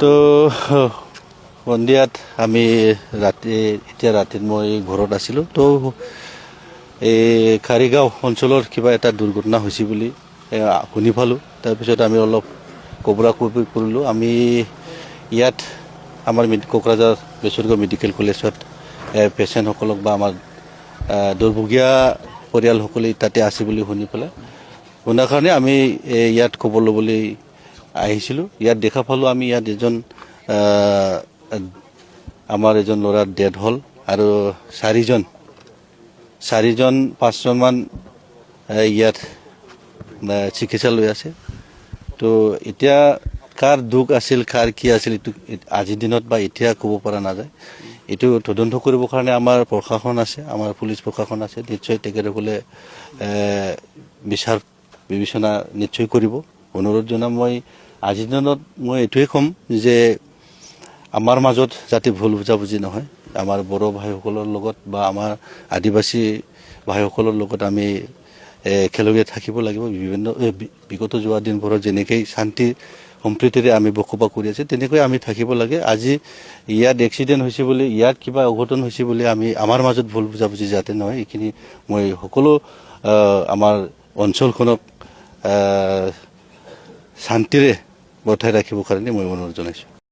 তো সন্ধিয়াত আমি ৰাতিত মই ঘৰত আছিলোঁ তো এই কাৰিগাঁও অঞ্চলৰ কিবা এটা দুৰ্ঘটনা হৈছে বুলি শুনি পালোঁ। তাৰপিছত আমি অলপ কবৰা কবি কৰিলোঁ। আমি ইয়াত আমাৰ কোকৰাঝাৰ বেচৰকাৰী মেডিকেল কলেজত পেচেণ্টসকলক বা আমাৰ দুৰ্ভগীয়া পৰিয়ালসকলে তাতে আছে বুলি শুনি পেলাই শুনাৰ কাৰণে আমি ইয়াত খবৰ ল'বলৈ আহিছিলোঁ। ইয়াত দেখা পালোঁ আমি ইয়াত আমাৰ এজন ল'ৰাৰ ডেথ হ'ল আৰু পাঁচজনমান ইয়াত চিকিৎসা লৈ আছে। তো এতিয়া কাৰ দুখ আছিল কাৰ কি আছিল এইটো আজিৰ দিনত বা এতিয়া ক'ব পৰা নাযায়। এইটো তদন্ত কৰিবৰ কাৰণে আমাৰ প্ৰশাসন আছে, আমাৰ পুলিচ প্ৰশাসন আছে। নিশ্চয় তেখেতসকলে বিচাৰ বিবেচনা নিশ্চয় কৰিব। অনুৰোধ জনাম মই আজিৰ দিনত মই এইটোৱে ক'ম যে আমাৰ মাজত যাতে ভুল বুজাবুজি নহয়। আমাৰ বড়ো ভাইসকলৰ লগত বা আমাৰ আদিবাসী ভাইসকলৰ লগত আমি একেলগে থাকিব লাগিব। বিগত যোৱা দিনবোৰত যেনেকৈ শান্তি সম্প্ৰীতিৰে আমি বসবাস কৰি আছোঁ তেনেকৈ আমি থাকিব লাগে। আজি ইয়াত এক্সিডেণ্ট হৈছে বুলি ইয়াত কিবা অঘটন হৈছে বুলি আমাৰ মাজত ভুল বুজাবুজি যাতে নহয়, এইখিনি মই সকলো আমাৰ অঞ্চলখনক শান্তিৰে বৰ্তাই ৰাখিবৰ কাৰণে মই অনুৰোধ জনাইছোঁ।